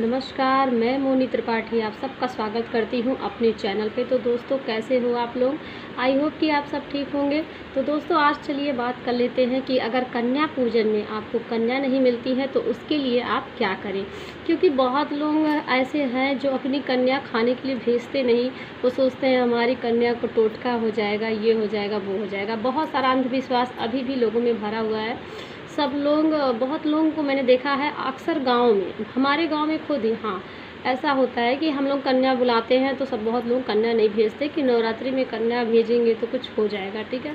नमस्कार, मैं मोनी त्रिपाठी आप सबका स्वागत करती हूं अपने चैनल पे। तो दोस्तों, कैसे हो आप लोग? आई होप कि आप सब ठीक होंगे। तो दोस्तों, आज चलिए बात कर लेते हैं कि अगर कन्या पूजन में आपको कन्या नहीं मिलती है तो उसके लिए आप क्या करें। क्योंकि बहुत लोग ऐसे हैं जो अपनी कन्या खाने के लिए भेजते नहीं। वो सोचते हैं हमारी कन्या को टोटका हो जाएगा, ये हो जाएगा, वो हो जाएगा। बहुत सारा अंधविश्वास अभी भी लोगों में भरा हुआ है। सब लोग, बहुत लोगों को मैंने देखा है अक्सर गाँव में, हमारे गाँव में खुद ही, हाँ, ऐसा होता है कि हम लोग कन्या बुलाते हैं तो सब बहुत लोग कन्या नहीं भेजते कि नवरात्रि में कन्या भेजेंगे तो कुछ हो जाएगा, ठीक है।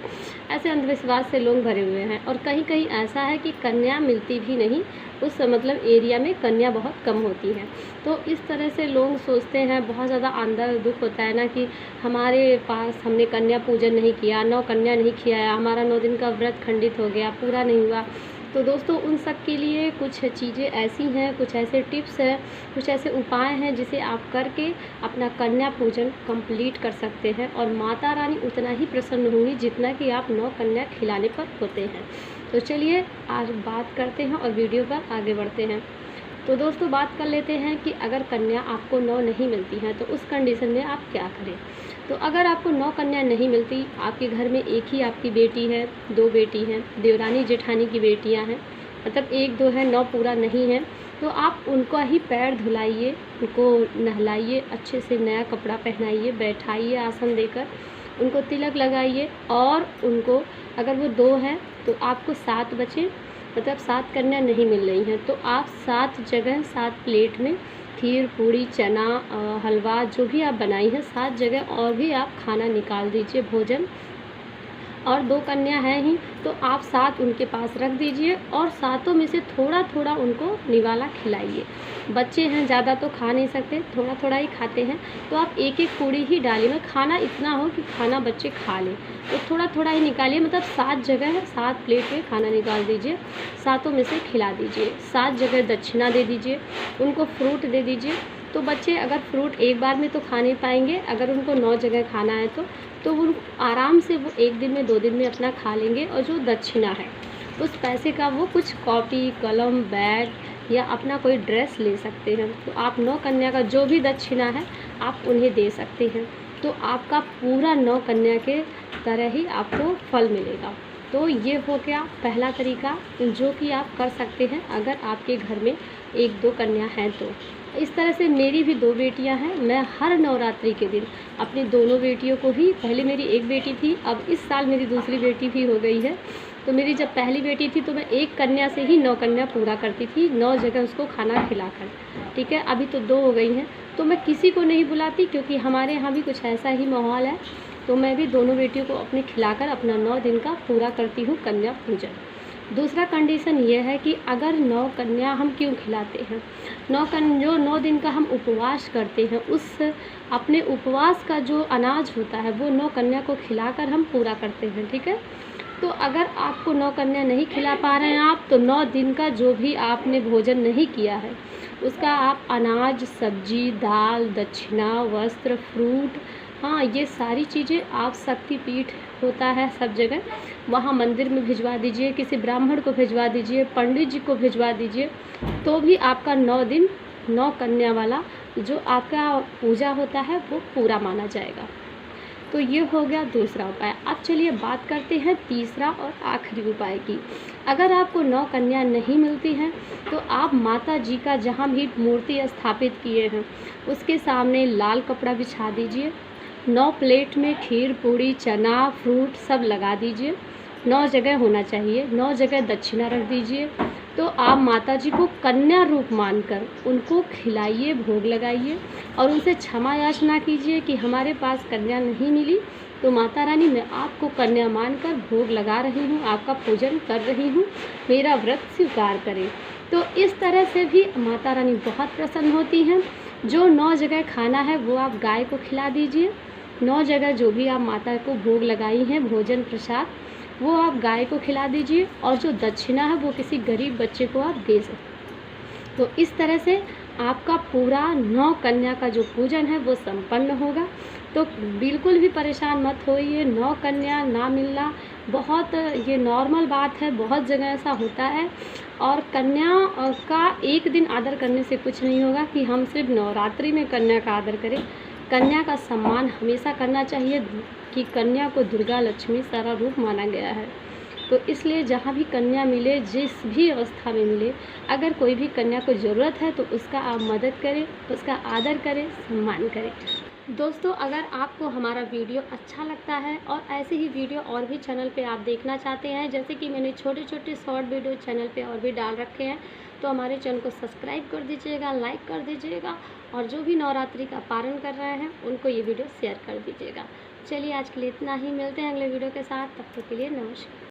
ऐसे अंधविश्वास से लोग भरे हुए हैं और कहीं कहीं ऐसा है कि कन्या मिलती भी नहीं, उस मतलब एरिया में कन्या बहुत कम होती है। तो इस तरह से लोग सोचते हैं, बहुत ज़्यादा अंदर दुख होता है ना कि हमारे पास हमने कन्या पूजन नहीं किया, 9 कन्या नहीं खिलाया, हमारा 9 दिन का व्रत खंडित हो गया, पूरा नहीं हुआ। तो दोस्तों, उन सब के लिए कुछ चीज़ें ऐसी हैं, कुछ ऐसे टिप्स हैं, कुछ ऐसे उपाय हैं जिसे आप करके अपना कन्या पूजन कंप्लीट कर सकते हैं और माता रानी उतना ही प्रसन्न होंगी जितना कि आप 9 कन्या खिलाने पर होते हैं। तो चलिए आज बात करते हैं और वीडियो पर आगे बढ़ते हैं। तो दोस्तों, बात कर लेते हैं कि अगर कन्या आपको 9 नहीं मिलती हैं तो उस कंडीशन में आप क्या करें। तो अगर आपको 9 कन्या नहीं मिलती, आपके घर में एक ही आपकी बेटी है, 2 बेटी हैं, देवरानी जेठानी की बेटियां हैं, मतलब 1-2 है, 9 पूरा नहीं है, तो आप उनका ही पैर धुलाइए, उनको नहलाइए, अच्छे से नया कपड़ा पहनाइए, बैठाइए आसन देकर, उनको तिलक लगाइए और उनको, अगर वो 2 हैं तो आपको 7 बचे, मतलब 7 कन्या नहीं मिल रही हैं तो आप 7 जगह 7 प्लेट में खीर, पूड़ी, चना, हलवा जो भी आप बनाई हैं 7 जगह और भी आप खाना निकाल दीजिए, भोजन। और 2 कन्या हैं ही तो आप 7 उनके पास रख दीजिए और 7 में से थोड़ा थोड़ा उनको निवाला खिलाइए। बच्चे हैं, ज़्यादा तो खा नहीं सकते, थोड़ा थोड़ा ही खाते हैं, तो आप एक एक पूड़ी ही डालिए, मतलब खाना इतना हो कि खाना बच्चे खा लें, तो थोड़ा थोड़ा ही निकालिए। मतलब 7 जगह 7 प्लेट में खाना निकाल दीजिए, 7 में से खिला दीजिए। 7 जगह दक्षिणा दे दीजिए, उनको फ्रूट दे दीजिए। तो बच्चे अगर फ्रूट एक बार में तो खा नहीं पाएंगे, अगर उनको 9 जगह खाना है तो वो आराम से वो 1 दिन में 2 दिन में अपना खा लेंगे। और जो दक्षिणा है उस पैसे का वो कुछ कॉपी, कलम, बैग या अपना कोई ड्रेस ले सकते हैं। तो आप 9 कन्या का जो भी दक्षिणा है आप उन्हें दे सकते हैं, तो आपका पूरा 9 कन्या के तरह ही आपको फल मिलेगा। तो ये हो गया पहला तरीका जो कि आप कर सकते हैं अगर आपके घर में 1-2 कन्या हैं तो। इस तरह से मेरी भी 2 बेटियां हैं। मैं हर नवरात्रि के दिन अपनी दोनों बेटियों को ही, पहले मेरी एक बेटी थी, अब इस साल मेरी दूसरी बेटी भी हो गई है। तो मेरी जब पहली बेटी थी तो मैं 1 कन्या से ही 9 कन्या पूरा करती थी, 9 जगह उसको खाना खिलाकर, ठीक है। अभी तो 2 हो गई हैं तो मैं किसी को नहीं बुलाती क्योंकि हमारे यहाँ भी कुछ ऐसा ही माहौल है। तो मैं भी दोनों बेटियों को अपने खिलाकर अपना 9 दिन का पूरा करती हूँ कन्या पूजन। दूसरा कंडीशन ये है कि अगर 9 कन्या हम क्यों खिलाते हैं, जो 9 दिन का हम उपवास करते हैं, उस अपने उपवास का जो अनाज होता है वो 9 कन्या को खिलाकर हम पूरा करते हैं, ठीक है। तो अगर आपको 9 कन्या नहीं खिला पा रहे हैं आप, तो 9 दिन का जो भी आपने भोजन नहीं किया है उसका आप अनाज, सब्जी, दाल, दक्षिणा, वस्त्र, फ्रूट, हाँ, ये सारी चीज़ें आप शक्तिपीठ होता है सब जगह, वहाँ मंदिर में भिजवा दीजिए, किसी ब्राह्मण को भिजवा दीजिए, पंडित जी को भिजवा दीजिए, तो भी आपका 9 दिन 9 कन्या वाला जो आपका पूजा होता है वो पूरा माना जाएगा। तो ये हो गया दूसरा उपाय। अब चलिए बात करते हैं तीसरा और आखिरी उपाय की। अगर आपको 9 कन्या नहीं मिलती हैं तो आप माता जी का जहाँ भी मूर्ति स्थापित किए हैं उसके सामने लाल कपड़ा बिछा दीजिए, 9 प्लेट में खीर, पूड़ी, चना, फ्रूट सब लगा दीजिए, 9 जगह होना चाहिए, 9 जगह दक्षिणा रख दीजिए। तो आप माता जी को कन्या रूप मानकर उनको खिलाइए, भोग लगाइए और उनसे क्षमा याचना कीजिए कि हमारे पास कन्या नहीं मिली, तो माता रानी मैं आपको कन्या मानकर भोग लगा रही हूँ, आपका पूजन कर रही हूँ, मेरा व्रत स्वीकार करें। तो इस तरह से भी माता रानी बहुत प्रसन्न होती हैं। जो 9 जगह खाना है वो आप गाय को खिला दीजिए, 9 जगह जो भी आप माता को भोग लगाई हैं भोजन प्रसाद वो आप गाय को खिला दीजिए और जो दक्षिणा है वो किसी गरीब बच्चे को आप दे सकते। तो इस तरह से आपका पूरा 9 कन्या का जो पूजन है वो संपन्न होगा। तो बिल्कुल भी परेशान मत होइए, 9 कन्या ना मिलना बहुत ये नॉर्मल बात है, बहुत जगह ऐसा होता है। और कन्या का एक दिन आदर करने से कुछ नहीं होगा कि हम सिर्फ नवरात्रि में कन्या का आदर करें। कन्या का सम्मान हमेशा करना चाहिए कि कन्या को दुर्गा लक्ष्मी सारा रूप माना गया है। तो इसलिए जहाँ भी कन्या मिले, जिस भी अवस्था में मिले, अगर कोई भी कन्या को ज़रूरत है तो उसका आप मदद करें, उसका आदर करें, सम्मान करें। दोस्तों, अगर आपको हमारा वीडियो अच्छा लगता है और ऐसे ही वीडियो और भी चैनल पे आप देखना चाहते हैं, जैसे कि मैंने छोटे छोटे शॉर्ट वीडियो चैनल पे और भी डाल रखे हैं, तो हमारे चैनल को सब्सक्राइब कर दीजिएगा, लाइक कर दीजिएगा और जो भी नवरात्रि का पारण कर रहे हैं उनको ये वीडियो शेयर कर दीजिएगा। चलिए आज के लिए इतना ही, मिलते हैं अगले वीडियो के साथ, तब तक के लिए नमस्कार।